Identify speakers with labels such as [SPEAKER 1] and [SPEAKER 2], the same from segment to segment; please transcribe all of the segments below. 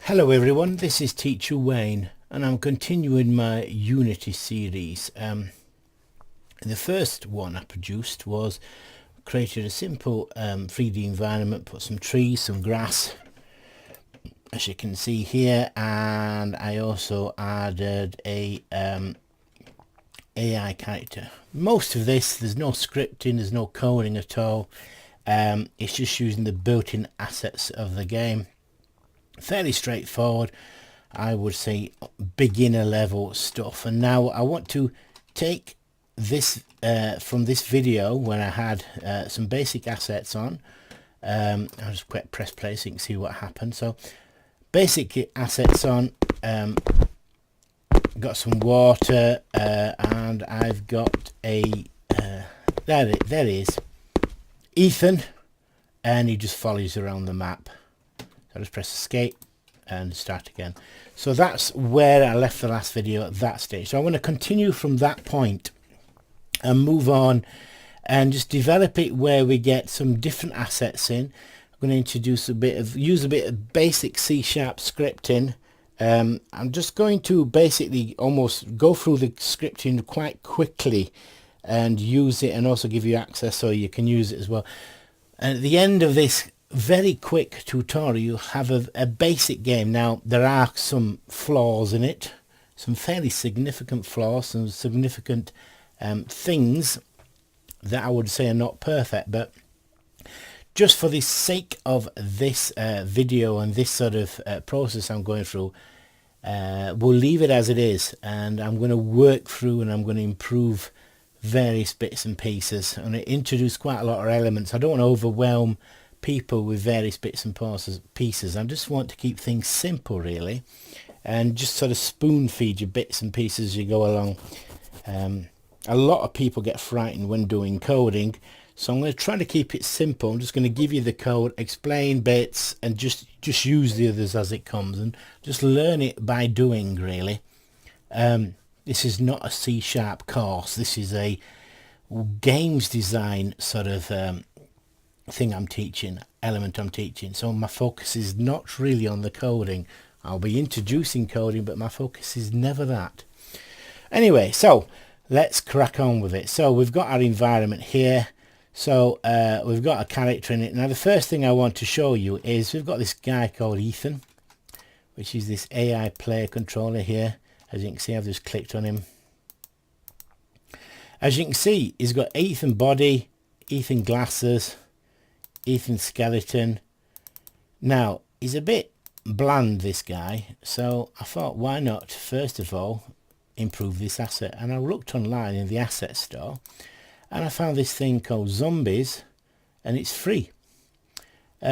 [SPEAKER 1] Hello everyone, this is Teacher Wayne and I'm continuing my Unity series. The first one I produced was created a simple 3D environment, put some trees, some grass as you can see here, and I also added a AI character. Most of this, there's no scripting, there's no coding at all. It's just using the built-in assets of the game. Fairly straightforward, I would say, beginner level stuff. And now I want to take this from this video where I had some basic assets on. I'll just press play so you can see what happened. So basic assets on, got some water, and I've got a there it is, Ethan, and he just follows around the map. So just press escape and start again. So that's where I left the last video, at that stage. So I want to continue from that point and move on and just develop it where we get some different assets in. I'm going to introduce use a bit of basic C# scripting. I'm just going to basically almost go through the scripting quite quickly and use it, and also give you access so you can use it as well. And at the end of this very quick tutorial, you have a basic game. Now there are some flaws in it, some fairly significant flaws, some significant things that I would say are not perfect, but just for the sake of this video and this sort of process I'm going through, we'll leave it as it is, and I'm going to work through and I'm going to improve various bits and pieces. I'm going to introduce quite a lot of elements. I don't want to overwhelm people with various bits and pieces. I just want to keep things simple really, and just sort of spoon feed you bits and pieces as you go along. A lot of people get frightened when doing coding, so I'm going to try to keep it simple. I'm just going to give you the code, explain bits, and just use the others as it comes, and just learn it by doing really. This is not a C# course. This is a games design sort of thing I'm teaching, element I'm teaching. So my focus is not really on the coding. I'll be introducing coding, but my focus is never that. Anyway, so let's crack on with it. So we've got our environment here. So we've got a character in it. Now the first thing I want to show you is we've got this guy called Ethan, which is this AI player controller here. As you can see, I've just clicked on him. As you can see, he's got Ethan body, Ethan glasses, Ethan skeleton. Now he's a bit bland, this guy, so I thought, why not first of all improve this asset? And I looked online in the asset store and I found this thing called zombies, and it's free.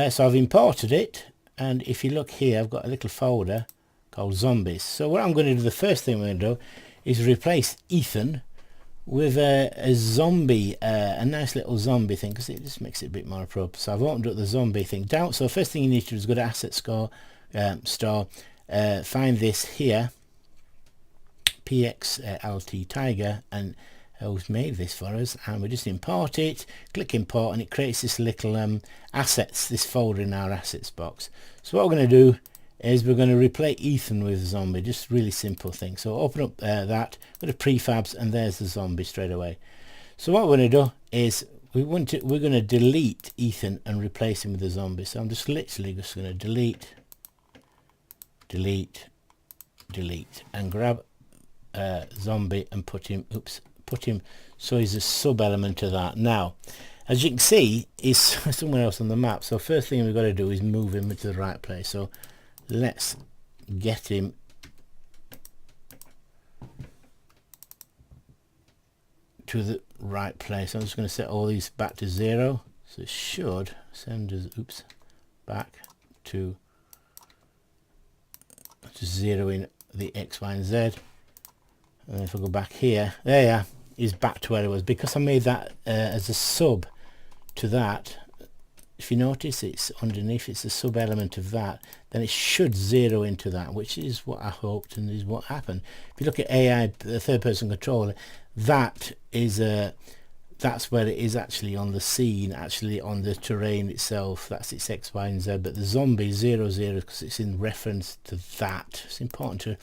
[SPEAKER 1] So I've imported it, and if you look here, I've got a little folder called zombies. So what I'm going to do, the first thing I'm going to do is replace Ethan with a zombie, a nice little zombie thing, because it just makes it a bit more appropriate. So I've opened up the zombie thing down. So first thing you need to do is go to asset store, find this here, PXLT Tiger, and who's made this for us, and we just import it, click import, and it creates this little assets, this folder in our assets box. So what we're going to do is we're going to replace Ethan with zombie, just really simple thing. So open up that, go to prefabs, and there's the zombie straight away. So what we're going to do is we're going to delete Ethan and replace him with a zombie. So I'm just literally just going to delete, and grab zombie and put him so he's a sub element of that. Now as you can see, he's somewhere else on the map, so first thing we've got to do is move him into the right place. So let's get him to the right place. I'm just going to set all these back to 0, so it should send us back to 0 in the X, Y, and Z. And if I go back here, there yeah, he's back to where it was, because I made that as a sub to that. If you notice, it's underneath, it's a sub element of that, then it should 0 into that, which is what I hoped and is what happened. If you look at AI, the third person controller, that is that's where it is actually on the scene, actually on the terrain itself. That's its X, Y, and Z. But the zombie 00, because it's in reference to that. It's important to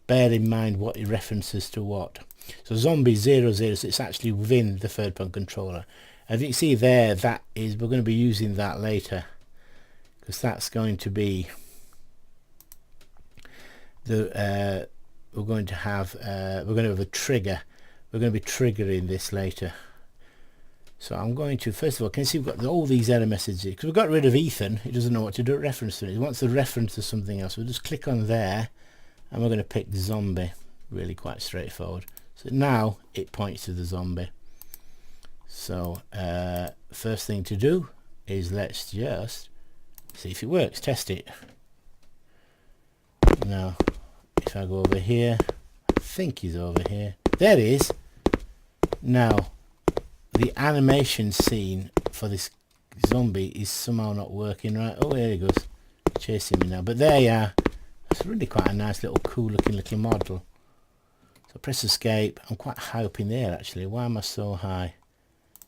[SPEAKER 1] bear in mind what it references to what. So zombie 00, so it's actually within the third person controller. As you can see there, that is, we're going to be using that later, because that's going to be the we're going to have a trigger. We're going to be triggering this later. So I'm going to, first of all, can you see we've got all these error messages, because we've got rid of Ethan. He doesn't know what to do reference to it. He wants the reference to something else. We'll just click on there, and we're going to pick zombie. Really quite straightforward. So now it points to the zombie. So first thing to do is let's just see if it works, test it. Now if I go over here, I think he's over here. There he is. Now the animation scene for this zombie is somehow not working right. Oh, here he goes, chasing me now. But there you are. It's really quite a nice little cool looking little model. So press escape. I'm quite high up in there actually. Why am I so high?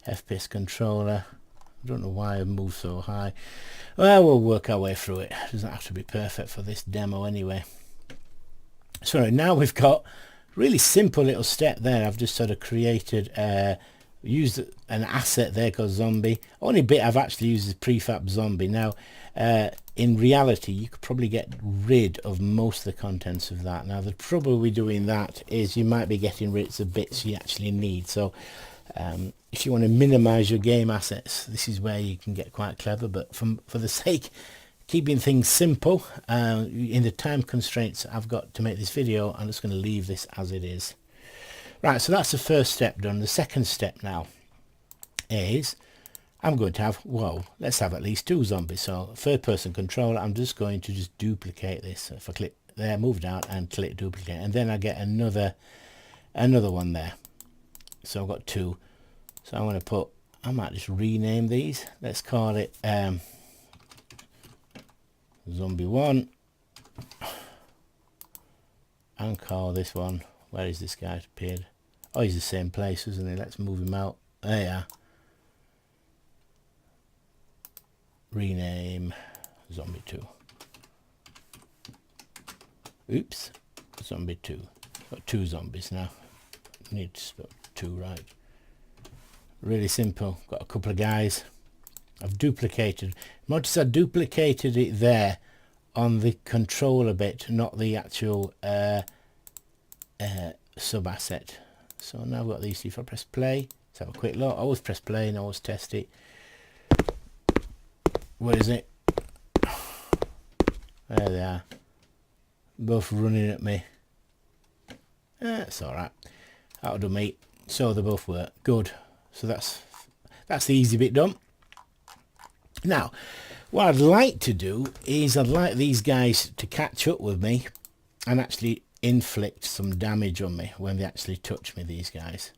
[SPEAKER 1] FPS controller. I don't know why I moved so high. Well, we'll work our way through it. It doesn't have to be perfect for this demo anyway. So now we've got really simple little step there. I've just sort of created used an asset there called zombie. Only bit I've actually used is prefab zombie. Now in reality you could probably get rid of most of the contents of that. Now the trouble with doing that is you might be getting rid of the bits you actually need. So if you want to minimize your game assets, this is where you can get quite clever. But for the sake keeping things simple, in the time constraints I've got to make this video, I'm just going to leave this as it is. Right, so that's the first step done. The second step now is I'm going to have, well, let's have at least 2 zombies. So third person controller, I'm just going to just duplicate this. So if I click there, move down and click duplicate, and then I get another one there. So I've got 2. So I'm going to put, I might just rename these. Let's call it zombie 1, and call this one, where is this guy appeared? Oh, he's the same place, isn't he? Let's move him out. There you are. Rename zombie 2. Oops, zombie 2. Got 2 zombies now. Need to spell 2 right. Really simple. Got a couple of guys. I've duplicated. Notice I duplicated it there on the controller bit, not the actual sub asset. So now I've got these. If I press play, let's have a quick look. I always press play and I always test it. Where is it? There they are. Both running at me. It's alright. That'll do me. So they both work. Good. So that's the easy bit done. Now, what I'd like to do is I'd like these guys to catch up with me and actually inflict some damage on me when they actually touch me, these guys.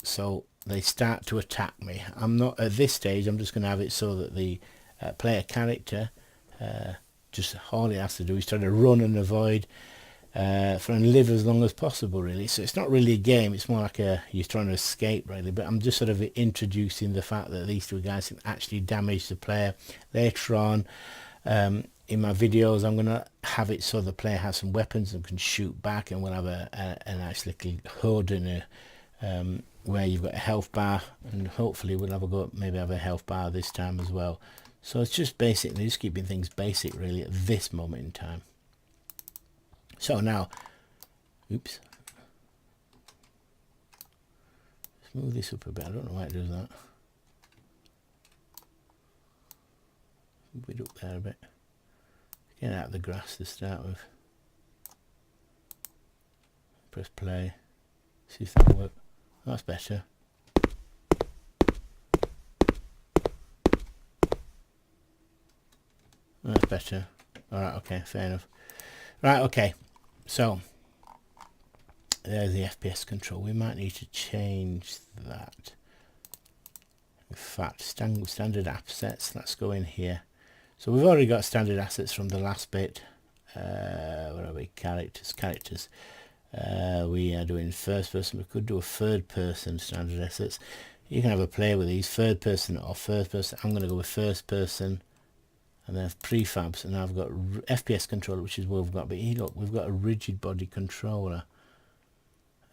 [SPEAKER 1] So they start to attack me. I'm not, at this stage, I'm just going to have it so that the player character, just all he has to do is try to run and avoid and live as long as possible, really. So it's not really a game, it's more like you're trying to escape, really. But I'm just sort of introducing the fact that these 2 guys can actually damage the player. Later on in my videos, I'm going to have it so the player has some weapons and can shoot back, and we'll have a nice little HUD and where you've got a health bar, and hopefully we'll have a go, maybe have a health bar this time as well. So it's just basically just keeping things basic, really, at this moment in time. So now, oops, smooth this up a bit. I don't know why it does that. Move it up there a bit. Get out of the grass to start with. Press play. See if that'll work. That's better. That's better. Alright, okay, fair enough. Right, okay. So there's the FPS control. We might need to change that. In fact, standard assets, let's go in here. So we've already got standard assets from the last bit. Where are we? Characters. We are doing first person. We could do a third person standard assets. You can have a play with these, third person or first person. I'm going to go with first person, and then prefabs, and I've got FPS controller, which is what we've got. But here, look, we've got a rigid body controller.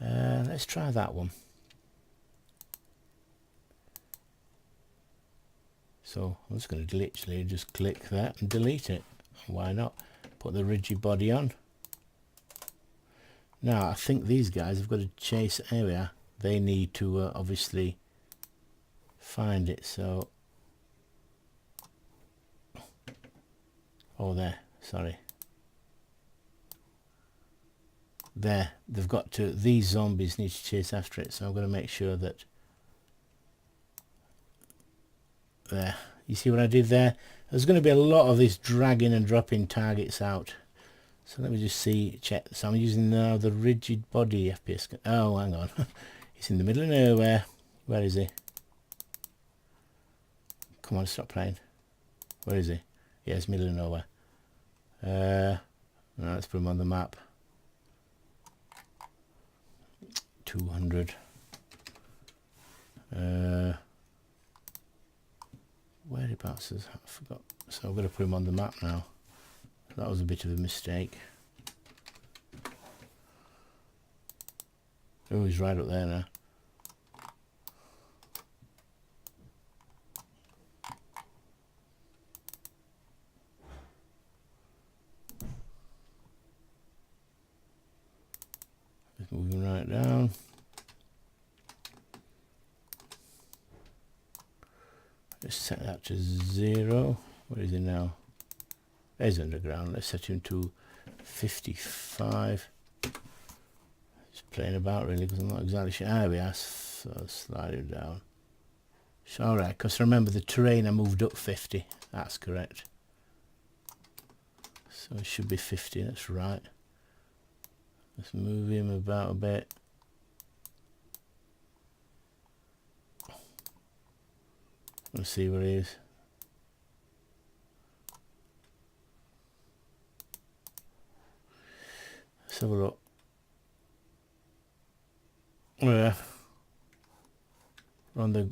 [SPEAKER 1] Let's try that one. So I'm just going to literally just click that and delete it. Why not? Put the rigid body on. Now I think these guys have got a chase area. They need to obviously find it. So, oh, there, sorry. There, they've got to, these zombies need to chase after it. So I'm going to make sure that, there, you see what I did there? There's going to be a lot of this dragging and dropping targets out. So let me just see, check. So I'm using now the rigid body FPS. Oh, hang on. He's in the middle of nowhere. Where is he? Come on, stop playing. Where is he? Yeah, it's middle of nowhere. Now let's put him on the map. 200. Whereabouts is? I forgot. So I'm going to put him on the map now. That was a bit of a mistake. Oh, he's right up there now. Just moving right down. Let's set that to 0. Where is he now? There's underground. Let's set him to 55. Just playing about really because I'm not exactly sure. There we are. So I'll slide it down. It's alright, because remember the terrain I moved up 50. That's correct. So it should be 50. That's right. Let's move him about a bit. Let's see where he is. Let's have a look. Yeah. On the,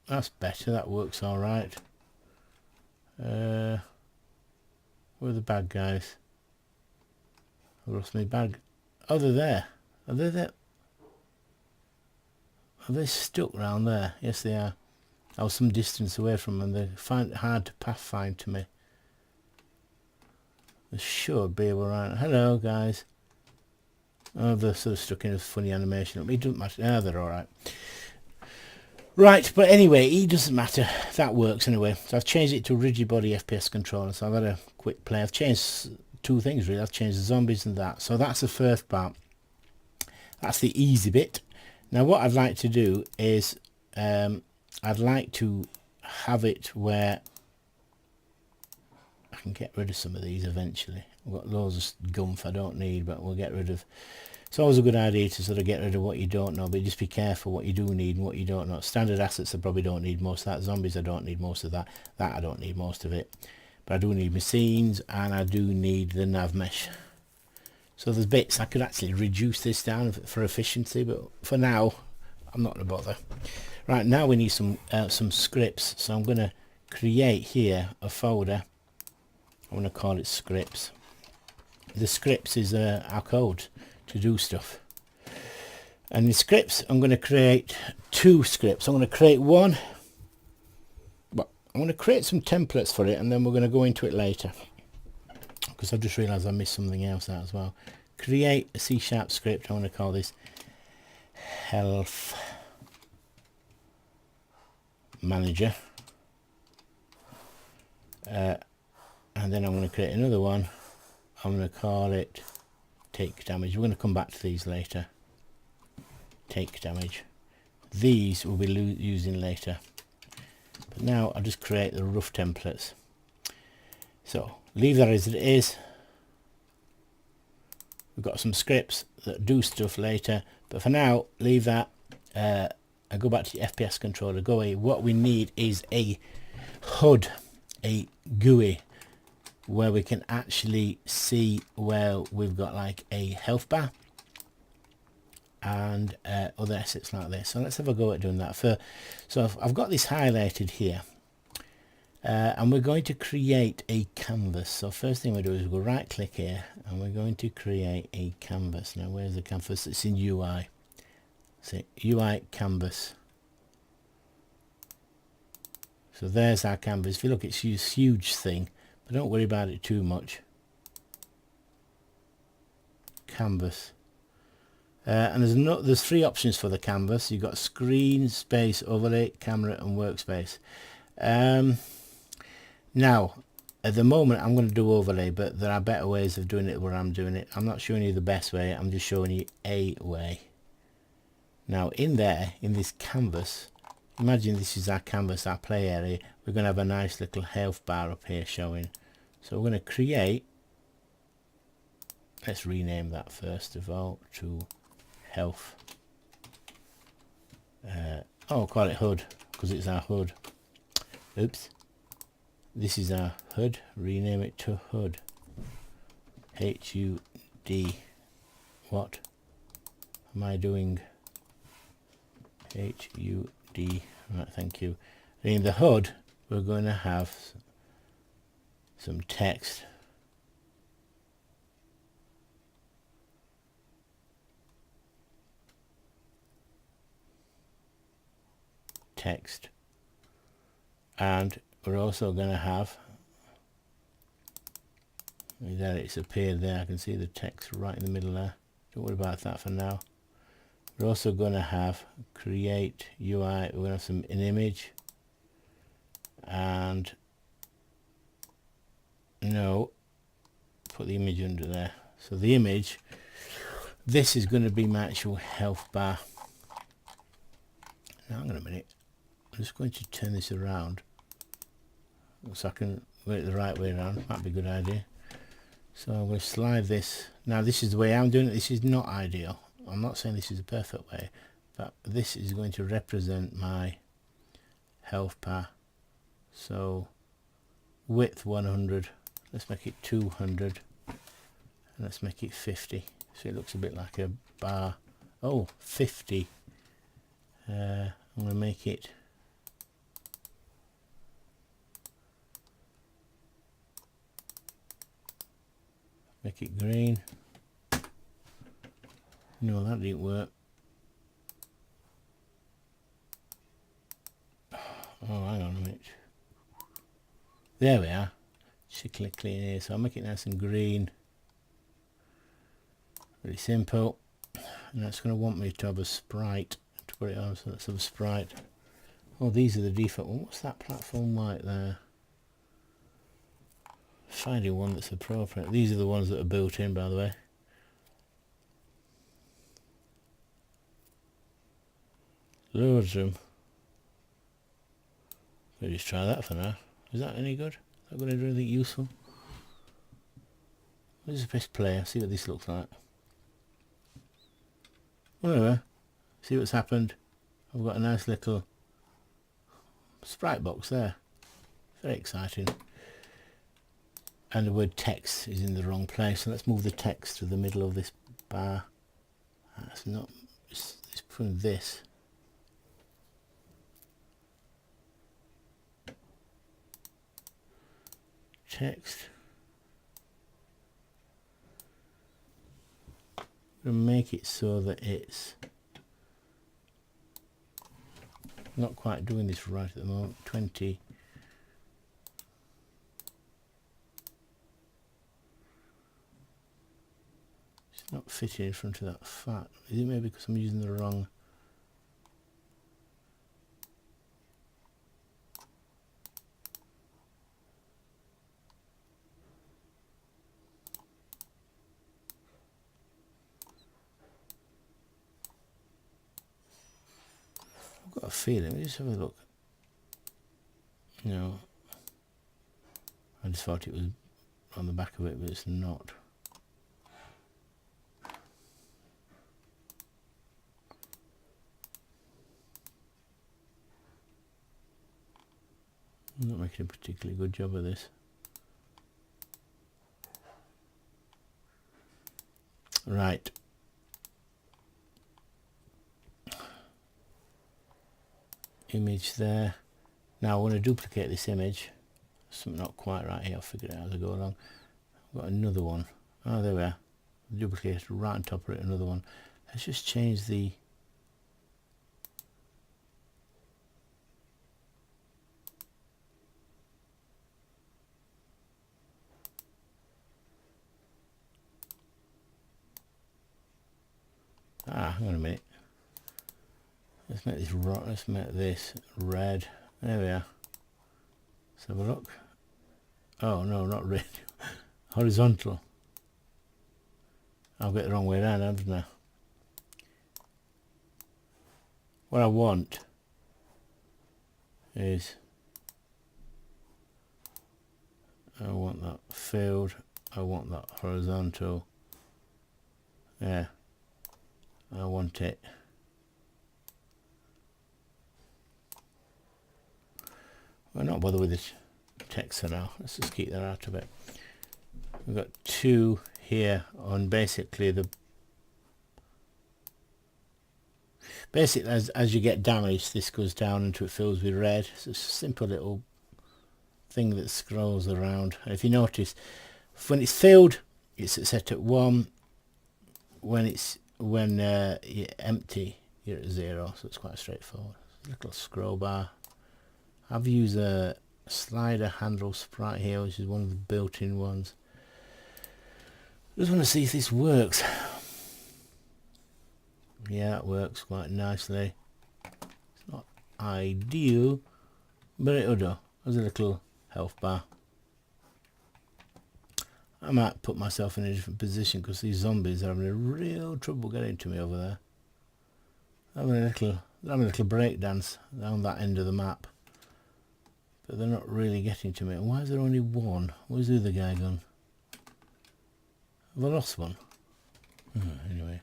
[SPEAKER 1] that's better. That works all right. Where are the bad guys? I lost my bag. Oh, they're there. Are they there? Are they stuck round there? Yes, they are. I was some distance away from them. They find it hard to pathfind to me. They should be able to. Hello, guys. Oh, they're sort of stuck in a funny animation. It doesn't matter. Ah, they're all right. Right, but anyway, it doesn't matter. That works anyway. So I've changed it to rigid body FPS controller. So I've had a quick play. I've changed two things really. I've changed the zombies and that. So that's the first part. That's the easy bit. Now what I'd like to do is I'd like to have it where I can get rid of some of these eventually. I've got loads of gumph I don't need, but we'll get rid of. It's always a good idea to sort of get rid of what you don't know, but just be careful what you do need and what you don't know. Standard assets I probably don't need most of that. Zombies I don't need most of that. That I don't need most of it. But I do need machines and I do need the nav mesh. So there's bits I could actually reduce this down for efficiency, but for now I'm not going to bother. Right, now we need some scripts. So I'm going to create here a folder. I'm going to call it scripts. The scripts is our code to do stuff. And the scripts, I'm going to create two scripts. I'm going to create one, but I'm going to create some templates for it, and then we're going to go into it later. Because I've just realised I missed something else out as well. Create a C# script. I want to call this Health Manager. And then I'm going to create another one. I'm going to call it Take Damage. We're going to come back to these later. Take Damage. These we'll be using later. But now I'll just create the rough templates. So leave that as it is. We've got some scripts that do stuff later, but for now leave that. I go back to the FPS controller. Go away. What we need is a HUD, a GUI, where we can actually see where we've got like a health bar. and other assets like this. So let's have a go at doing that. So I've got this highlighted here, and we're going to create a canvas. So first thing we do is we'll right click here and we're going to create a canvas. Now where's the canvas? It's in UI. So UI canvas. So there's our canvas. If you look, it's this huge thing, but don't worry about it too much. Canvas. And there's three options for the canvas. You've got screen, space, overlay, camera and workspace. Now at the moment I'm going to do overlay, but there are better ways of doing it where I'm doing it. I'm not showing you the best way, I'm just showing you a way. Now in this canvas, imagine this is our canvas, our play area. We're going to have a nice little health bar up here showing. So we're going to create, let's rename that first of all to health. I'll call it HUD because it's our HUD. Oops. This is our HUD. Rename it to HUD. HUD. What am I doing? HUD. Right, thank you. In the HUD, we're going to have some text. And we're also going to have, there it's appeared there, I can see the text right in the middle there. Don't worry about that for now. We're also going to have create UI. We're going to have an image, and no, put the image under there. So the image, this is going to be my actual health bar. Now hang on a minute, I'm just going to turn this around so I can work it the right way around. Might be a good idea. So I'm going to slide this. Now this is the way I'm doing it. This is not ideal. I'm not saying this is a perfect way, but this is going to represent my health bar. So width 100, let's make it 200, and let's make it 50, so it looks a bit like a bar. Oh, 50. I'm going to make it green. No, that didn't work. Oh, hang on a minute. There we are. Should click clean here, so I'll make it nice and green. Really simple. And that's going to want me to have a sprite to put it on, so let's have a sprite. Oh, these are the default one. What's that platform like there? Finding one that's appropriate. These are the ones that are built in, by the way. Loads of them. We'll just try that for now. Is that any good? Is that going to do anything useful? Let's just press play. See what this looks like. Well, anyway, see what's happened. I've got a nice little sprite box there. Very exciting. And the word text is in the wrong place, so let's move the text to the middle of this bar. That's not, it's putting this. Text. I'm going to make it so that it's not quite doing this right at the moment. 20. It's not fitting in front of that fat. Is it maybe because I'm using the wrong? I've got a feeling. Let me just have a look. No, I just thought it was on the back of it, but it's not. I'm not making a particularly good job of this. Right. image there. Now I want to duplicate this image. Something not quite right here, I'll figure it out as I go along. I've got another one. Oh, there we are. Duplicate right on top of it, another one. Let's just change the hang on a minute. Let's make this red. There we are. Let's have a look. Oh no, not red. Horizontal. I'll get the wrong way around, haven't I? What I want is I want that filled, I want that horizontal. Yeah, I want it. We'll not bother with this text for now. Let's just keep that out of it. We've got two here on basically the as you get damaged, this goes down until it fills with red. It's a simple little thing that scrolls around. And if you notice, when it's filled, it's set at 1. When you're empty, you're at 0. So it's quite straightforward. Little scroll bar. I've used a slider handle sprite here, which is one of the built-in ones. Just want to see if this works. Yeah, it works quite nicely. It's not ideal, but it'll do. There's a little health bar. I might put myself in a different position because these zombies are having a real trouble getting to me over there. They're having a little break dance down that end of the map. But they're not really getting to me. Why is there only one? Where's the other guy gone? Have I lost one? Anyway.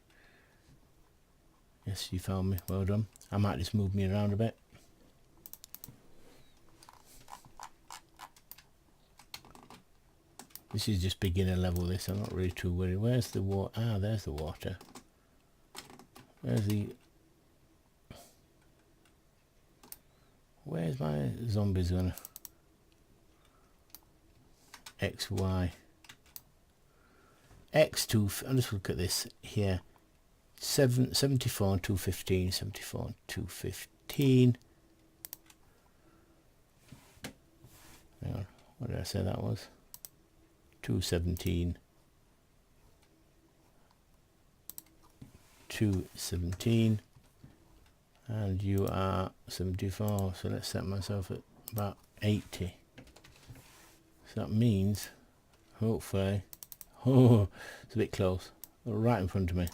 [SPEAKER 1] Yes, you found me. Well done. I might just move me around a bit. This is just beginner level, this. I'm not really too worried. Where's the water? Ah, there's the water. Where's my zombies gonna? X, Y. X2, and just look at this here. 74 and 215, 74 and 215. Hang on, what did I say that was? 217. 217. And you are 74, so let's set myself at about 80. So that means, hopefully, oh, it's a bit close, right in front of me.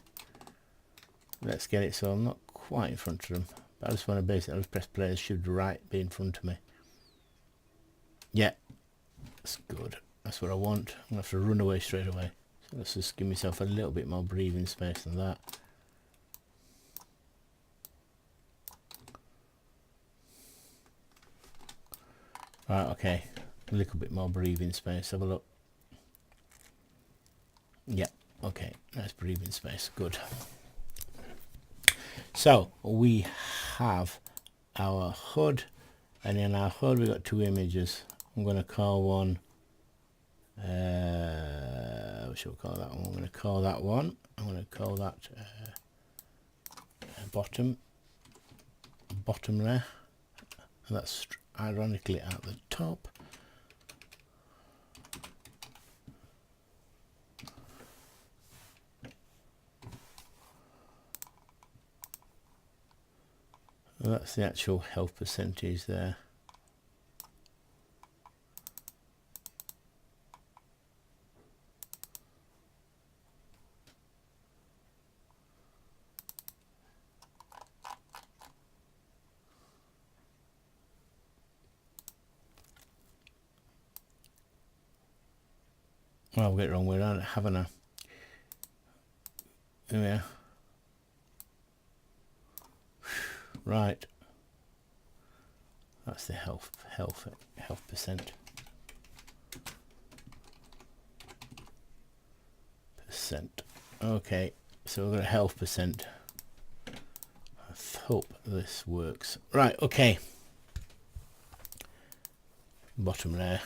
[SPEAKER 1] Let's get it so I'm not quite in front of them. But I just want to basically just press play. It should right be in front of me. Yeah, that's good. That's what I want. I'm going to have to run away straight away. So let's just give myself a little bit more breathing space than that. Right, okay. A little bit more breathing space. Have a look. Yeah, okay. Nice breathing space. Good. So we have our HUD, and in our HUD we've got two images. I'm going to call one, what shall we call that one? I'm going to call that one. I'm going to call that bottom there. And that's ironically at the top. And that's the actual health percentage there. Well, I'll get it wrong way around, haven't I? There we are. Right. That's the health percent. Okay, so we've got a health percent. hope this works. Right, okay. Bottom layer.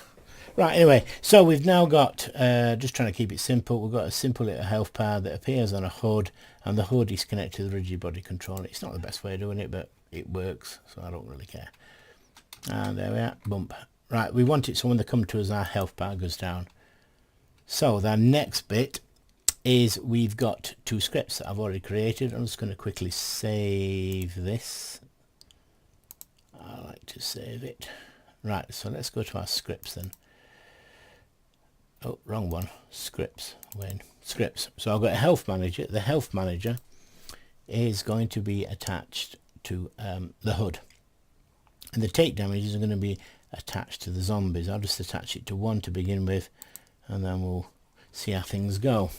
[SPEAKER 1] Right, anyway, so we've now got, just trying to keep it simple, we've got a simple little health bar that appears on a HUD, and the HUD is connected to the rigid body controller. It's not the best way of doing it, but it works, so I don't really care. And there we are, bump. Right, we want it so when they come to us, our health bar goes down. So the next bit is we've got two scripts that I've already created. I'm just going to quickly save this. I like to save it. Right, so let's go to our scripts then. Oh, wrong one. Scripts. When scripts. So I've got a health manager. The health manager is going to be attached to the HUD, and the take damages are going to be attached to the zombies. I'll just attach it to one to begin with, and then we'll see how things go.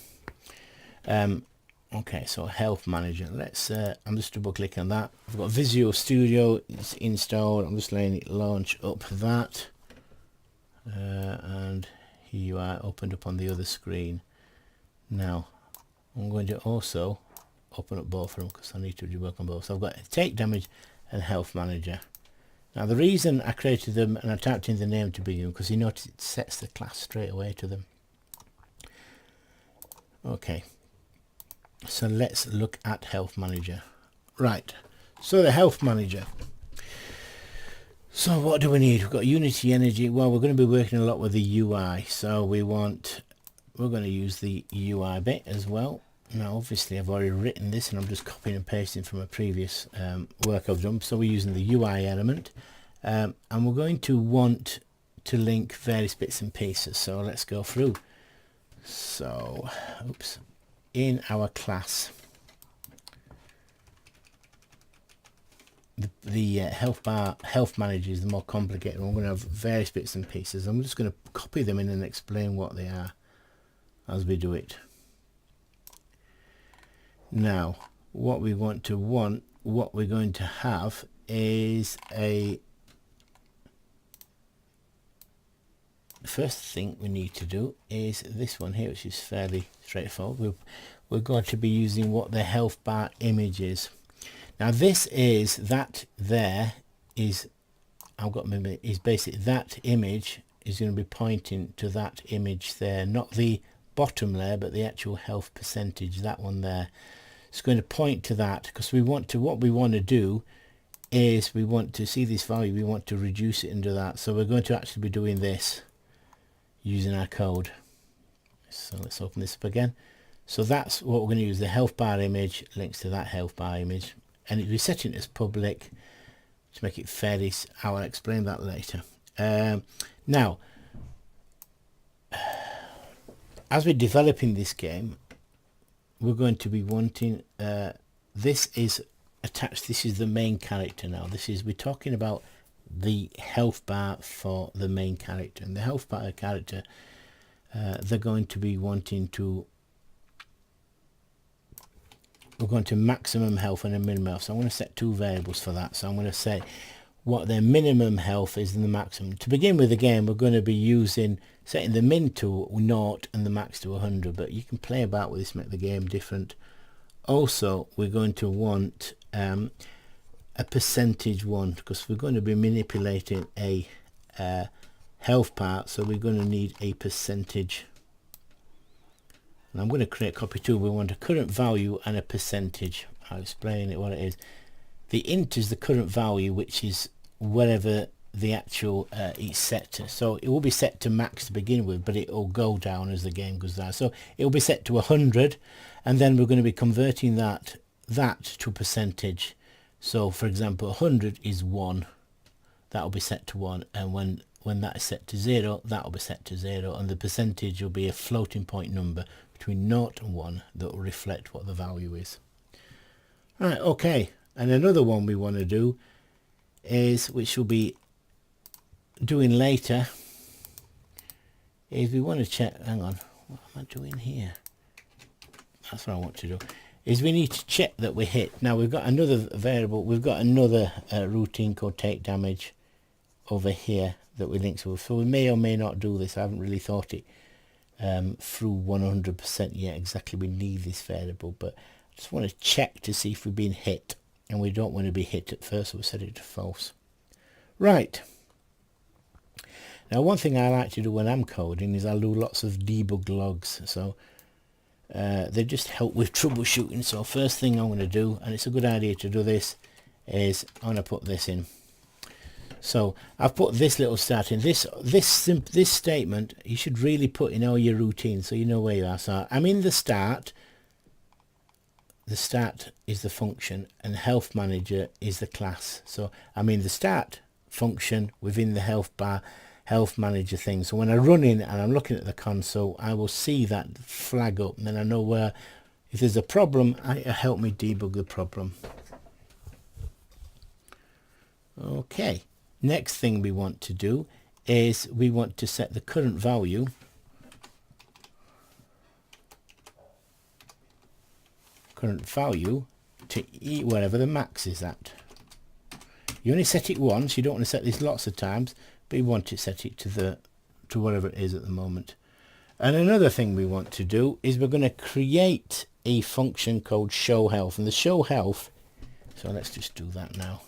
[SPEAKER 1] Okay, so health manager. Let's. I'm just double clicking on that. I've got Visual Studio. It's installed. I'm just letting it launch up that, and here you are, opened up on the other screen. Now I'm going to also open up both of them because I need to work on both. So I've got take damage and health manager. Now the reason I created them and I typed in the name to begin, because you notice it sets the class straight away to them. Okay, so let's look at health manager. Right, so the health manager. So what do we need? We've got Unity Energy. Well, we're going to be working a lot with the UI, so we're going to use the UI bit as well. Now obviously I've already written this and I'm just copying and pasting from a previous work I've done. So we're using the UI element, and we're going to want to link various bits and pieces. So let's go through. So oops, in our class, the health manager is the more complicated. We're going to have various bits and pieces. I'm just going to copy them in and explain what they are as we do it. Now what we're going to have is the first thing we need to do is this one here, which is fairly straightforward. We're going to be using what the health bar image is. Now this is that there is, is basically that image is going to be pointing to that image there, not the bottom layer but the actual health percentage, that one there. It's going to point to that because what we want to do is we want to see this value, we want to reduce it into that. So we're going to actually be doing this using our code. So let's open this up again. So that's what we're going to use. The health bar image links to that health bar image, and we're setting it as public to make it fairly. I will explain that later. Now as we're developing this game, we're going to be wanting this is attached. This is the main character. Now we're talking about the health bar for the main character, and the health bar character, they're going to be wanting to, we're going to maximum health and a minimum health. So I'm going to set two variables for that. So I'm going to say what their minimum health is and the maximum. To begin with, again, we're going to be setting the min to 0 and the max to 100, but you can play about with this, make the game different. Also, we're going to want a percentage one, because we're going to be manipulating a health part, so we're going to need a percentage. And I'm going to create copy two. We want a current value and a percentage. I'll explain it what it is. The int is the current value, which is whatever the actual it's set to. So it will be set to max to begin with, but it will go down as the game goes down. So it will be set to 100, and then we're going to be converting that to a percentage. So for example, 100 is 1. That will be set to 1, and when that is set to 0, that will be set to 0, and the percentage will be a floating point number between 0 and 1 that will reflect what the value is. Right, okay. And another one we want to do is, which we'll be doing later, is we want to check, hang on, what am I doing here? That's what I want to do, is we need to check that we hit. Now we've got another variable, we've got another routine called take damage over here that we link to. So we may or may not do this. I haven't really thought it through 100% yet exactly we need this variable, but I just want to check to see if we've been hit. and we don't want to be hit at first, so we set it to false. Right. Now one thing I like to do when I'm coding is I'll do lots of debug logs, so they just help with troubleshooting. So first thing I'm going to do, and it's a good idea to do this, is I'm going to put this in. So I've put this little start in. This statement you should really put in all your routines so you know where you are. So I'm in the start. The start is the function and health manager is the class. So I'm in the start function within the Healthbar health manager thing. So when I run in and I'm looking at the console, I will see that flag up, and then I know where, if there's a problem, it'll help me debug the problem. Okay. Next thing we want to do is we want to set the current value to wherever the max is at. You only set it once, you don't want to set this lots of times, but you want to set it to whatever it is at the moment. And another thing we want to do is we're going to create a function called show health, and the show health, so let's just do that now.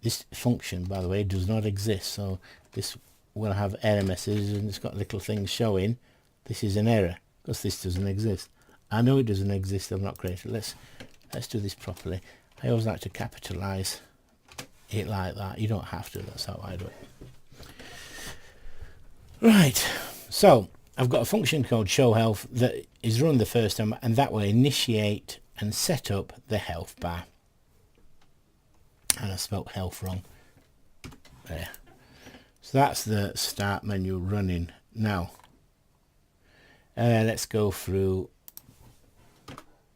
[SPEAKER 1] This function, by the way, does not exist, so this will have error messages and it's got little things showing. This is an error because this doesn't exist. I know it doesn't exist, I've not created it. Let's do this properly. I always like to capitalize it like that. You don't have to, that's how I do it. Right, so I've got a function called show health that is run the first time, and that will initiate and set up the health bar. And I spelt health wrong there. So that's the start menu running. Now let's go through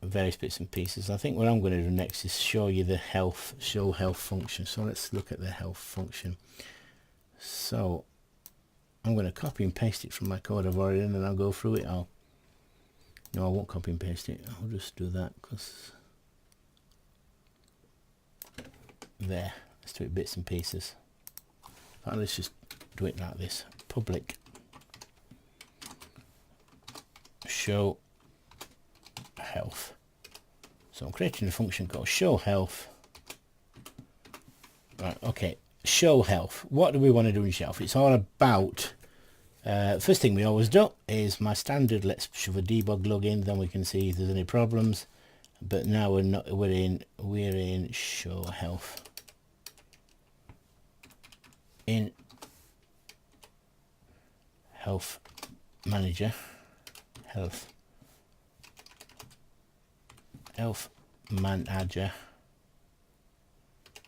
[SPEAKER 1] various bits and pieces. I think what I'm going to do next is show you the show health function. So let's look at the health function. So I'm going to copy and paste it from my code I've already done, and I'll go through it all. No, I won't copy and paste it. I'll just do that because there, let's do it bits and pieces. Let's just do it like this. Public show health. So I'm creating a function called show health. Right, okay, show health. What do we want to do in show health? It's all about first thing we always do is my standard, let's shove a debug log in, then we can see if there's any problems. But now we're in show health. In health manager, health manager.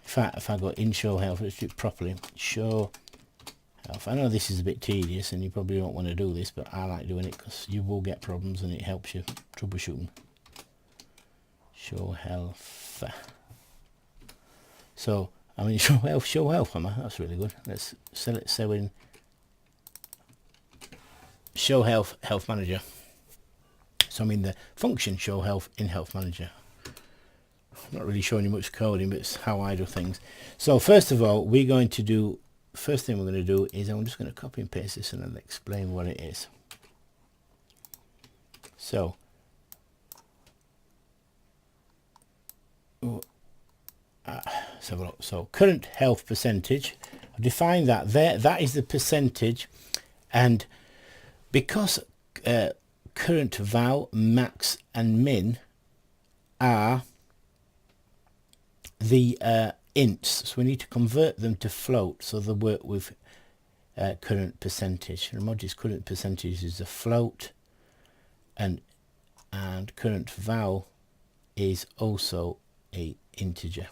[SPEAKER 1] If I go in show health, let's do it properly. Show health. I know this is a bit tedious and you probably don't want to do this, but I like doing it because you will get problems and it helps you troubleshooting. Show health. So I mean, show health, am I? That's really good. Let's select so in show health manager. So I mean the function show health in health manager. I'm not really showing you much coding, but it's how I do things. So first of all, first thing we're going to do is I'm just going to copy and paste this and I'll explain what it is. So let's have a look. So current health percentage, I've defined that there, that is the percentage, and because current val, max and min are the ints, so we need to convert them to float so they work with current percentage. Remember, current percentage is a float, and current val is also a integer.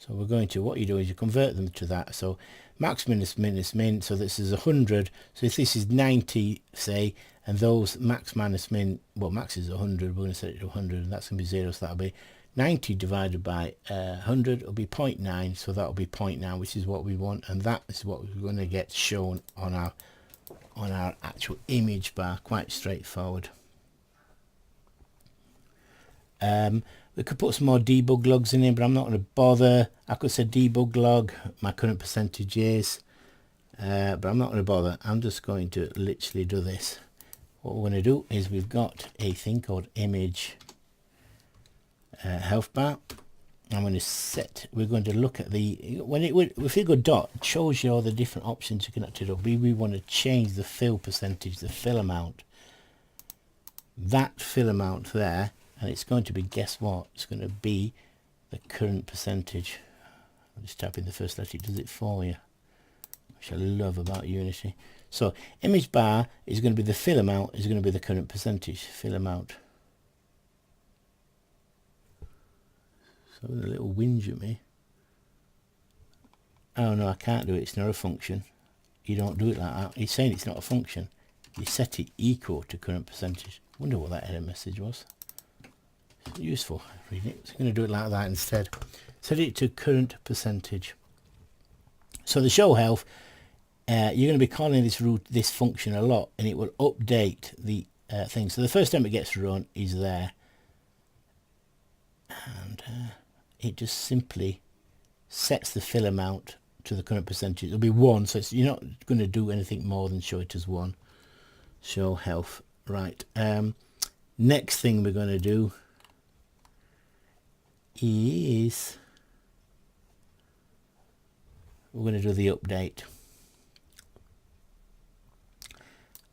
[SPEAKER 1] So we're going to, what you do is you convert them to that. So max minus min, so this is 100. So if this is 90, say, and those max minus min, well, max is 100, we're going to set it to 100, and that's going to be 0, so that'll be 90 divided by 100 will be 0.9, so that'll be 0.9, which is what we want, and that is what we're going to get shown on our actual image bar. Quite straightforward. We could put some more debug logs in here, but I'm not going to bother. I could say debug log, my current percentage is, but I'm not going to bother. I'm just going to literally do this. What we're going to do is we've got a thing called image health bar. I'm going to set, we're going to look at the, if you go dot, it shows you all the different options you can actually do. We want to change the fill percentage, the fill amount, that fill amount there, and it's going to be, guess what, it's going to be the current percentage. I'm just typing the first letter, it does it for you, which I love about Unity. So image bar is going to be the fill amount, is going to be the current percentage, fill amount. So a little whinge at me. Oh no, I can't do it, it's not a function. You don't do it like that. He's saying it's not a function. You set it equal to current percentage. Wonder what that error message was. It's useful, reading it. So I'm going to do it like that instead. Set it to current percentage. So the show health, you're going to be calling this function a lot, and it will update the thing. So the first time it gets run is there, and it just simply sets the fill amount to the current percentage. It'll be 1, so you're not going to do anything more than show it as 1. Show health. Right. Next thing we're going to do is we're going to do the update.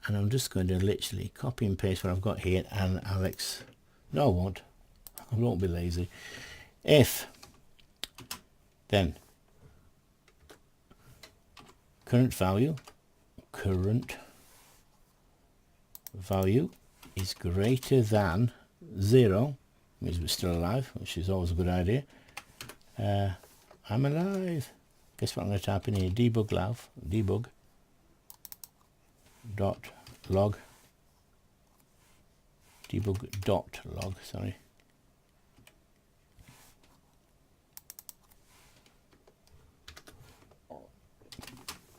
[SPEAKER 1] And I'm just going to literally copy and paste what I've got here, and Alex, no I won't be lazy. If then current value is greater than 0, means we're still alive, which is always a good idea. I'm alive. Guess what I'm going to type in here? Debug dot log, sorry.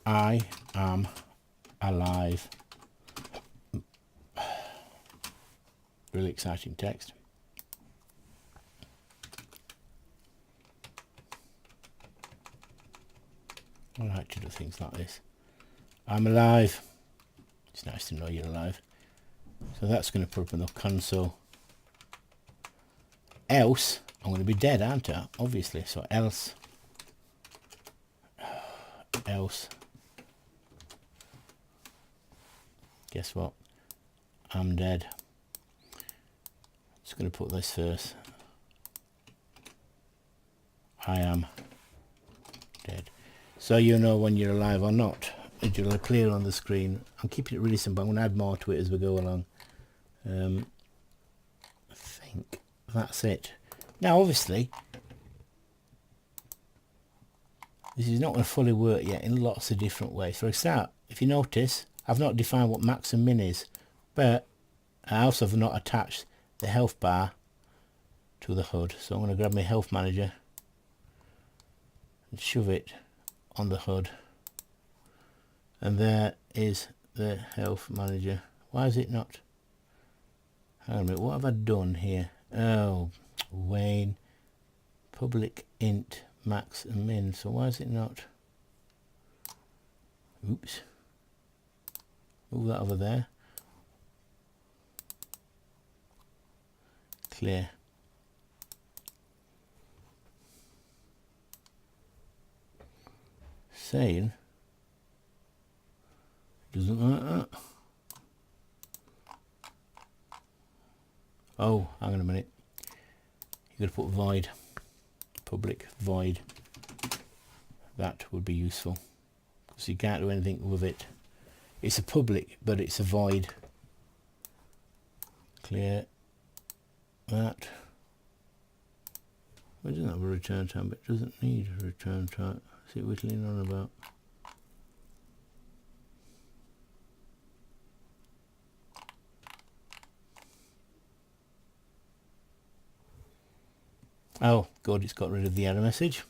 [SPEAKER 1] I am alive. Really exciting text. I like to do things like this. I'm alive. It's nice to know you're alive. So that's going to put up in the console. Else, I'm going to be dead, aren't I? Obviously. So else. Guess what? I'm dead. Just going to put this first. I am dead. So you know when you're alive or not. It'll appear on the screen. I'm keeping it really simple. I'm going to add more to it as we go along. I think that's it. Now obviously this is not going to fully work yet in lots of different ways. For a start, if you notice, I've not defined what max and min is, but I also have not attached the health bar to the HUD. So I'm going to grab my health manager and shove it on the HUD. And there is the health manager. Why is it not? Hang on a minute, what have I done here? Oh, Wayne, public int, max and min. So why is it not? Oops. Move that over there. Clear. Saying doesn't like that. Oh, hang on a minute. You've got to put void. Public void. That would be useful, because you can't do anything with it. It's a public, but it's a void. Clear that. Well, it doesn't have a return type, but it doesn't need a return type. See what we're whittling on about. Oh, good, it's got rid of the error message.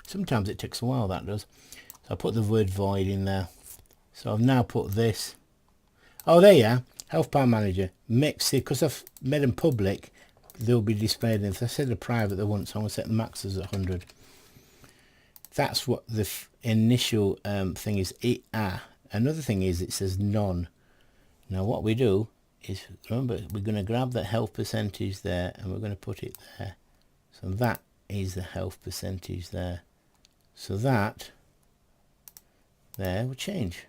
[SPEAKER 1] Sometimes it takes a while, that does. So I put the word void in there. So I've now put this. Oh, there you are. Healthbar manager. Mix it, because I've made them public, they'll be displayed. If I set the private they won't, so I'm going to set the max as 100. That's what the initial thing is. Another thing is it says none. Now what we do is, remember, we're going to grab that health percentage there and we're going to put it there. So that is the health percentage there. So that there will change.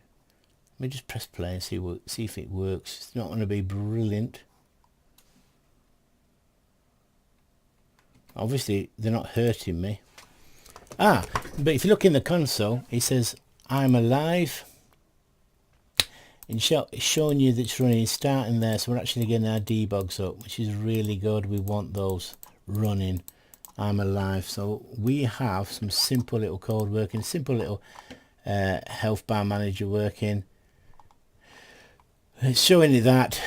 [SPEAKER 1] Let me just press play and see if it works. It's not going to be brilliant. Obviously they're not hurting me. But if you look in the console, it says I'm alive. It's showing you that it's running, starting there, so we're actually getting our debugs up, which is really good. We want those running. I'm alive. So we have some simple little code working, simple little health bar manager working. It's showing you that.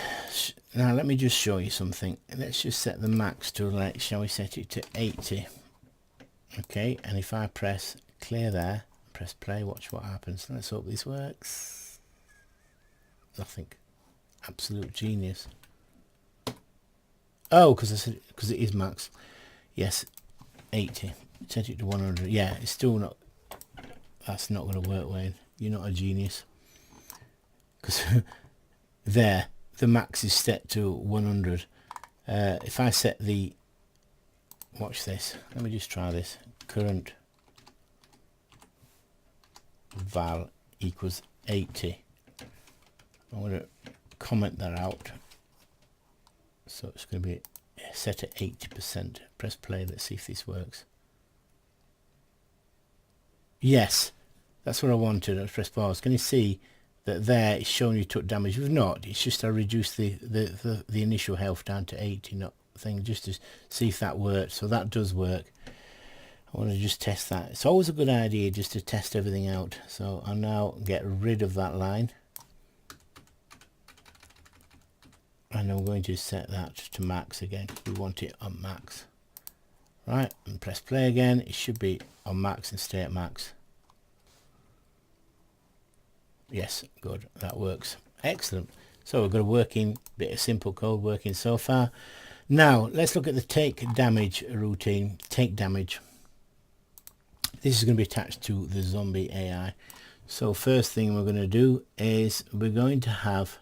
[SPEAKER 1] Now let me just show you something. Let's just set the max to, shall we set it to 80. Okay, and if I press clear there, press play, watch what happens. Let's hope this works. Nothing. Absolute genius. Oh, because it is max. Yes, 80. Set it to 100. Yeah, it's still not. That's not going to work, Wayne. You're not a genius. Because there, the max is set to 100. If I set the, watch this. Let me just try this. Current val equals 80. I'm going to comment that out. So it's going to be set at 80%. Press play. Let's see if this works. Yes, that's what I wanted. Let's press pause. Can you see that there it's showing you took damage? We've not. It's just I reduced the initial health down to 80, not thing, just to see if that worked. So that does work. I want to just test that. It's always a good idea just to test everything out. So I'll now get rid of that line. And I'm going to set that to max again. We want it on max. Right, and press play again. It should be on max and stay at max. Yes, good. That works. Excellent. So we've got a working bit of simple code working so far. Now let's look at the take damage routine. Take damage. This is going to be attached to the zombie AI. So first thing we're going to do is we're going to have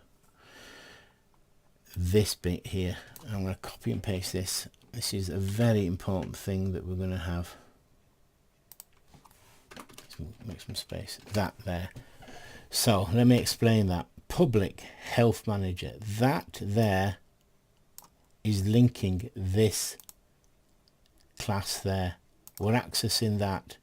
[SPEAKER 1] this bit here. I'm going to copy and paste this. This is a very important thing that we're going to have. Let's make some space. That there. So let me explain that. Public health manager. That there is linking this class there. We're accessing that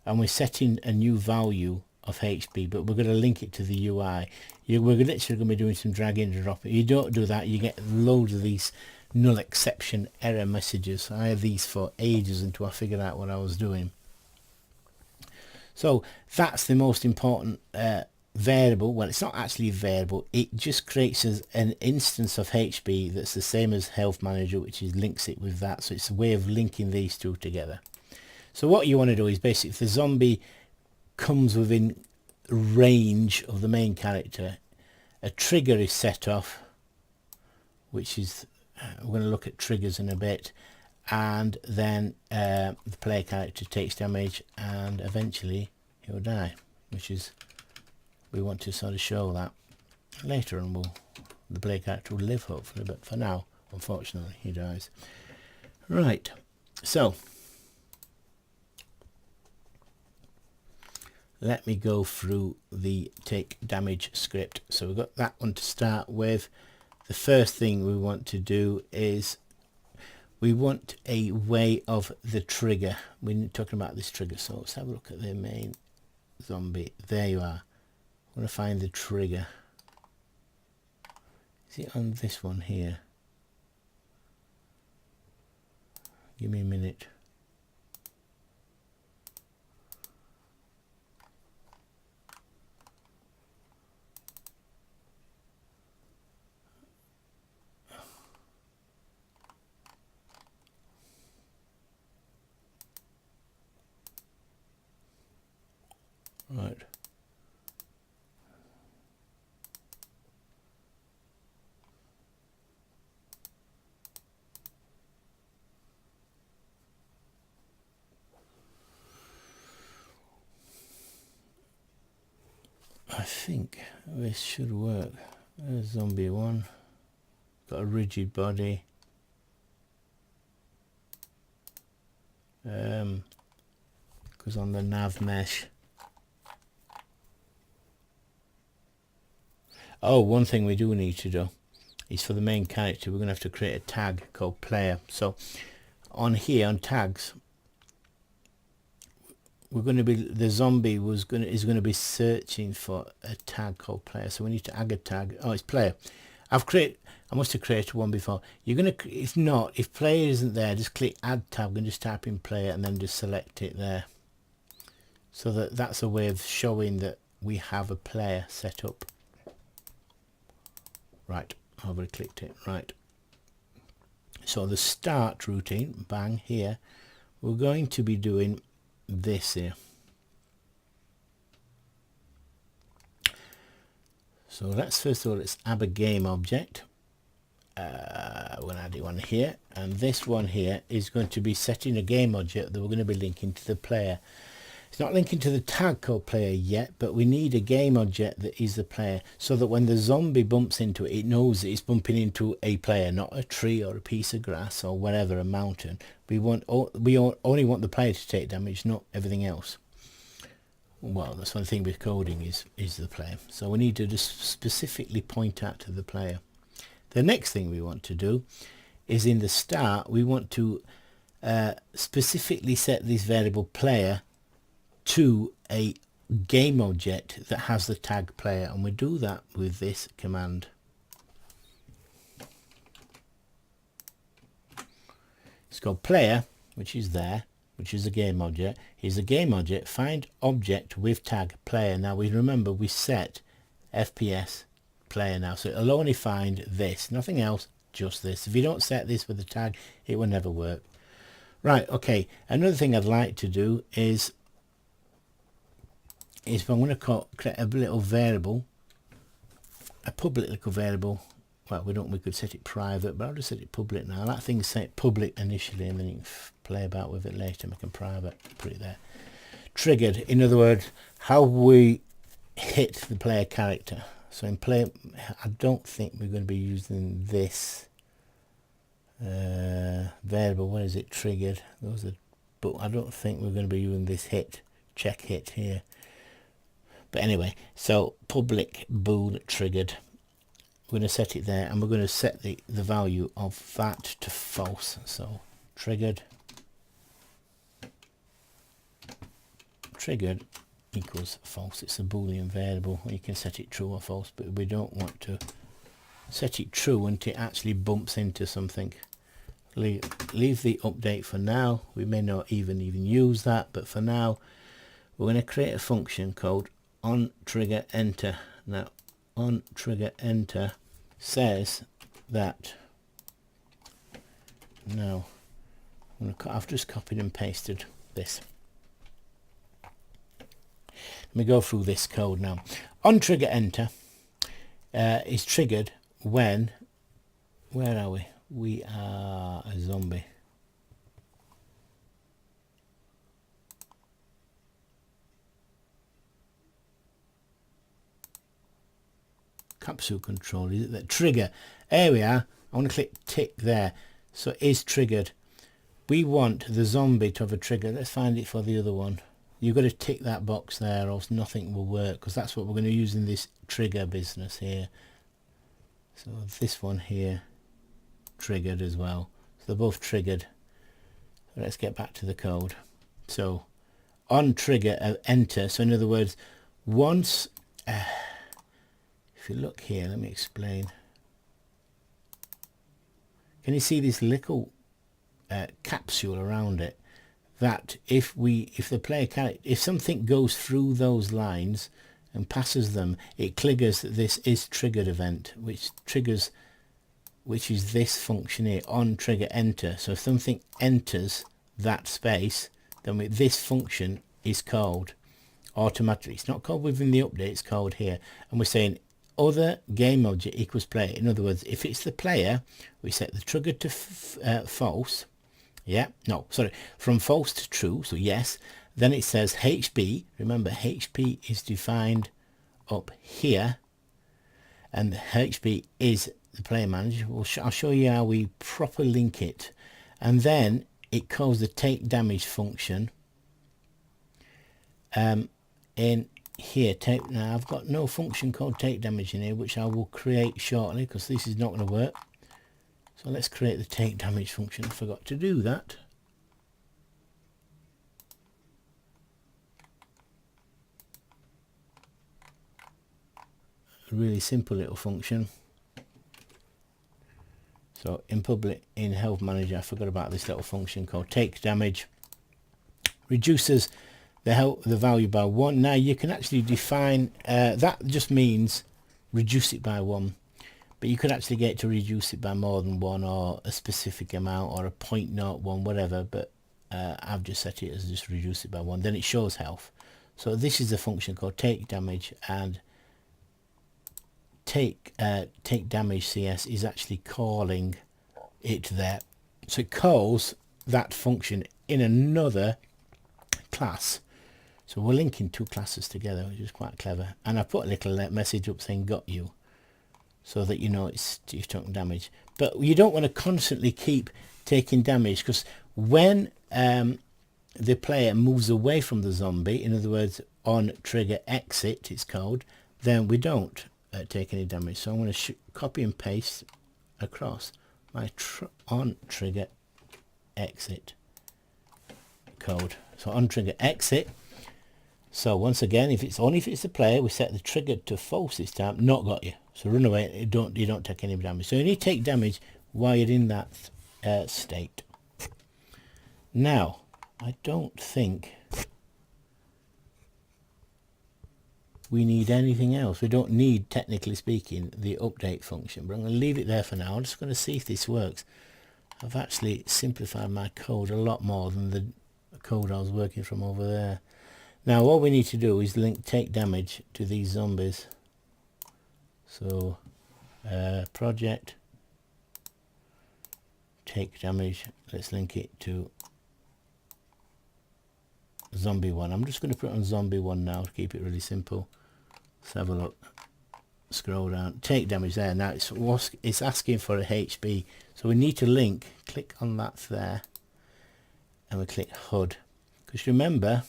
[SPEAKER 1] and we're setting a new value of HP, but we're going to link it to the UI. We're literally going to be doing some drag in and drop it. You don't do that, you get loads of these null exception error messages. I had these for ages until I figured out what I was doing. So that's the most important variable. Well, it's not actually a variable, it just creates an instance of HP that's the same as health manager, which is links it with that. So it's a way of linking these two together. So what you want to do is basically, if the zombie comes within range of the main character, a trigger is set off, which is we're going to look at triggers in a bit, and then the player character takes damage and eventually he'll die, which is, we want to sort of show that later, and the player character will live hopefully, but for now unfortunately he dies. Right, so let me go through the take damage script. So we've got that one to start with. The first thing we want to do is we want a way of the trigger. We're talking about this trigger, so let's have a look at the main zombie. There you are. I want to find the trigger. Is it on this one here? Give me a minute. Right. I think this should work. There's zombie one. Got a rigid body. Goes on the nav mesh. Oh, one thing we do need to do is for the main character, we're going to have to create a tag called player. So on here, on tags, we're going to be, the zombie is going to be searching for a tag called player. So we need to add a tag. Oh, it's player. I must have created one before. You're going to, if player isn't there, just click add tag and just type in player and then just select it there. So that's a way of showing that we have a player set up. Right, I've already clicked it. Right. So the start routine, bang, here, we're going to be doing this here. So let's first of all, let's add a game object. We're going to add one here, and this one here is going to be setting a game object that we're going to be linking to the player. It's not linking to the tag called player yet, but we need a game object that is the player, so that when the zombie bumps into it, it knows it's bumping into a player, not a tree or a piece of grass or whatever, a mountain. We only want the player to take damage, not everything else. Well, that's one thing with coding is the player. So we need to just specifically point out to the player. The next thing we want to do is in the start, we want to specifically set this variable player to a game object that has the tag player, and we do that with this command. It's called player, which is there, which is a game object. Here's a game object, find object with tag player. Now we remember we set FPS player now, so it'll only find this, nothing else, just this. If you don't set this with the tag, it will never work. Right, okay, another thing I'd like to do is I'm going to create a little variable, a public little variable. Well, we could set it private, but I'll just set it public now. That thing's set public initially, and then you can play about with it later, make it private, put it there. Triggered, in other words, how we hit the player character. So in play, I don't think we're going to be using this variable. What is it? Triggered. But I don't think we're going to be using this check hit here. But anyway, so public bool triggered. We're going to set it there, and we're going to set the value of that to false. So triggered equals false. It's a boolean variable. You can set it true or false, but we don't want to set it true until it actually bumps into something. Leave the update for now. We may not even use that, but for now we're going to create a function called onTriggerEnter. Now onTriggerEnter says that, now I've just copied and pasted this. Let me go through this code now. onTriggerEnter is triggered when, where are we? We are a zombie. Capsule control, is it that trigger? There we are. I want to click tick there. So it is triggered. We want the zombie to have a trigger. Let's find it for the other one. You've got to tick that box there, or else nothing will work, because that's what we're going to use in this trigger business here. So this one here triggered as well. So they're both triggered. So let's get back to the code. So on trigger enter. So in other words, once if you look here, let me explain. Can you see this little capsule around it? That if the player character, if something goes through those lines and passes them, it triggers that this is triggered event, which is this function here, on trigger enter. So if something enters that space, then this function is called automatically. It's not called within the update, it's called here, and we're saying other game object equals player. In other words, if it's the player, we set the trigger to false. Yeah, no, sorry, from false to true, so yes. Then it says HP. Remember, HP is defined up here, and the HP is the player manager. I'll show you how we properly link it. And then it calls the take damage function in here. Now I've got no function called take damage in here, which I will create shortly because this is not going to work. So let's create the take damage function. I forgot to do that. A really simple little function. So in public, in Health Manager, I forgot about this little function called take damage. Reduces the value by 1. Now you can actually define that just means reduce it by 1, but you could actually get to reduce it by more than 1 or a specific amount or a 0.01 whatever, but I've just set it as just reduce it by 1. Then it shows health. So this is a function called take damage, and take damage CS is actually calling it there. So it calls that function in another class. So we're linking two classes together, which is quite clever. And I put a little message up saying got you, so that you know you've taken damage. But you don't want to constantly keep taking damage, because when the player moves away from the zombie, in other words on trigger exit it's called, then we don't take any damage. So I'm going to copy and paste across my on trigger exit code. So on trigger exit. So once again, if it's the player, we set the trigger to false this time. Not got you. So run away. You don't take any damage. So you need to take damage while you're in that state. Now, I don't think we need anything else. We don't need, technically speaking, the update function, but I'm going to leave it there for now. I'm just going to see if this works. I've actually simplified my code a lot more than the code I was working from over there. Now what we need to do is link take damage to these zombies. So project take damage, let's link it to zombie 1. I'm just going to put it on zombie 1 now to keep it really simple. Let's have a look. Scroll down, take damage there. Now it's asking for a HB, so we need to link, click on that there, and we click HUD, because remember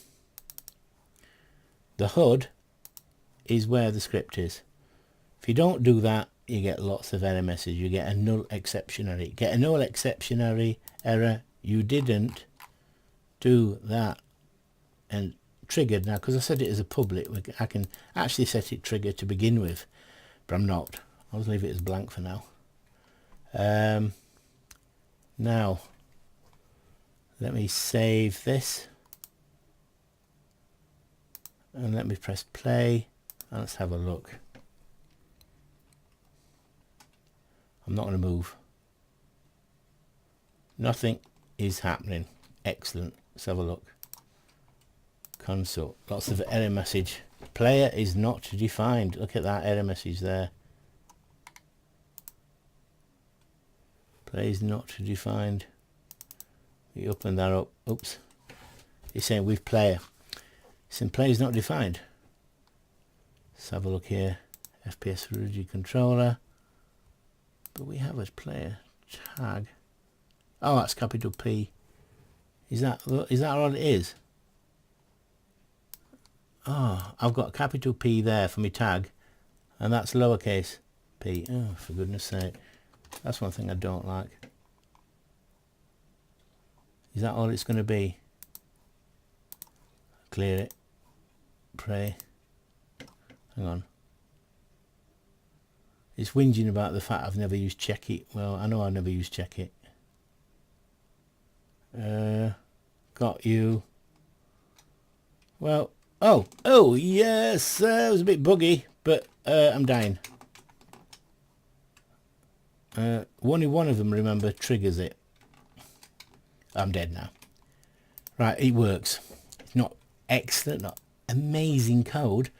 [SPEAKER 1] the HUD is where the script is. If you don't do that, you get lots of error messages. You get a null exceptionary, error, you didn't do that, and triggered. Now because I set it as a public, I can actually set it trigger to begin with, but I'm not. I'll just leave it as blank for now. Now let me save this and let me press play and let's have a look. I'm not going to move. Nothing is happening. Excellent. Let's have a look. Console. Lots of error message. Player is not defined. Look at that error message there. Player is not defined. We open that up. Oops. It's saying with player. It's saying player is not defined. Let's have a look here. FPS rigid controller. But we have a player tag. Oh, that's capital P. Is that all it is? Oh, I've got capital P there for my tag, and that's lowercase p. Oh, for goodness sake. That's one thing I don't like. Is that all it's going to be? Clear it. Pray. Hang on. It's whinging about the fact I've never used check it. Well, I know I've never used check it. Got you. Well, oh yes, it was a bit buggy, but I'm dying. Only one of them, remember, triggers it. I'm dead now. Right, it works. It's not excellent, not amazing code.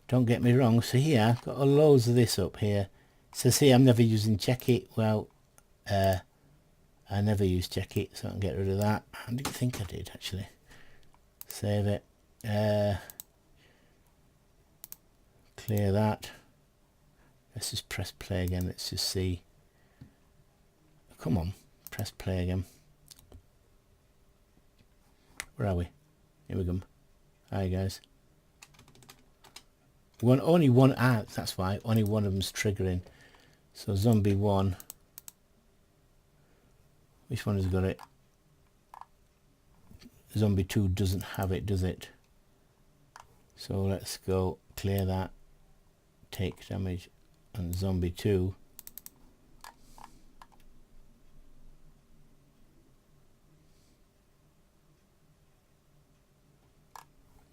[SPEAKER 1] Don't get me wrong. So here, I've got loads of this up here. So see, I'm never using check it. Well, I never use check it, so I can get rid of that. I didn't think I did actually. Save it. Clear that. Let's just press play again. Let's just see. Come on, press play again. Where are we? Here we go. Hi guys. Only one out, that's why. Only one of them's triggering. So zombie 1. Which one has got it? Zombie 2 doesn't have it, does it? So let's go clear that. Take damage. And zombie 2.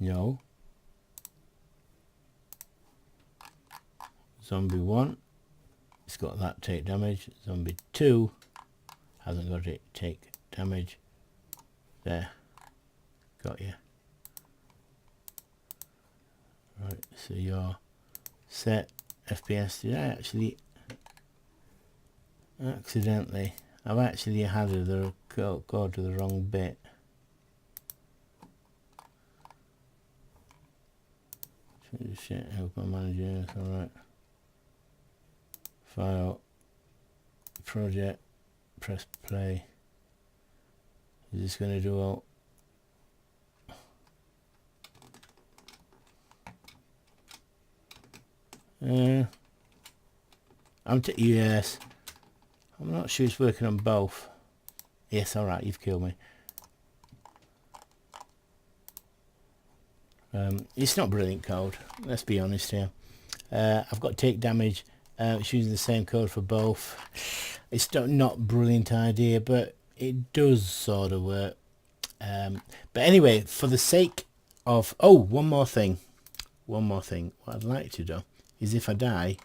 [SPEAKER 1] No. Zombie 1. It's got that, take damage. Zombie 2 hasn't got it, take damage. There. Got you. Right, so your set FPS. Did I actually accidentally? I've actually had to go to the wrong bit. Shit, help my manager. Alright. File. Project. Press play. Is this going to do all? Yes. I'm not sure it's working on both. Yes, alright, you've killed me. It's not brilliant code, let's be honest here. I've got take damage. It's using the same code for both. It's not a brilliant idea, but it does sort of work. But anyway, for the sake of... Oh, one more thing. What I'd like to do is if I die,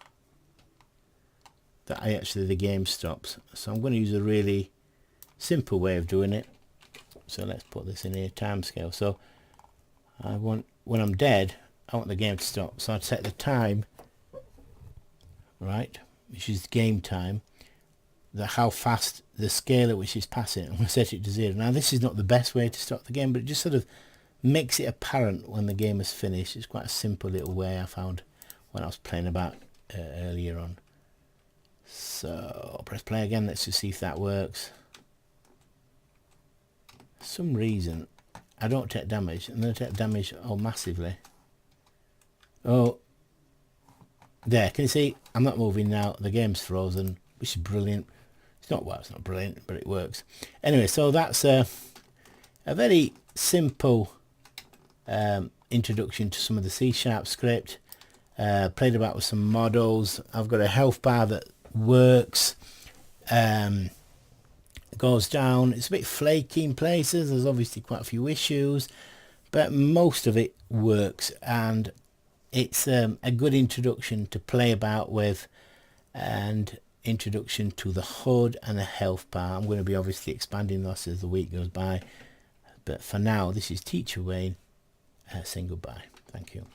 [SPEAKER 1] that the game stops. So I'm going to use a really simple way of doing it. So let's put this in here, timescale. So I want, when I'm dead, I want the game to stop. So I'd set the time, right, which is game time, how fast the scale at which it's passing. I'm going to set it to 0. Now this is not the best way to stop the game, but it just sort of makes it apparent when the game is finished. It's quite a simple little way I found when I was playing about earlier on. So I'll press play again. Let's just see if that works. For some reason I don't take damage, and then I take damage massively. Oh, there, can you see? I'm not moving now. The game's frozen, which is brilliant. It's not, well, it's not brilliant, but it works. Anyway, so that's a very simple introduction to some of the C# script. Played about with some models. I've got a health bar that works. Goes down. It's a bit flaky in places. There's obviously quite a few issues, but most of it works, and it's a good introduction to play about with, and introduction to the HUD and the health bar. I'm going to be obviously expanding this as the week goes by, but for now this is Teacher Wayne saying goodbye. Thank you.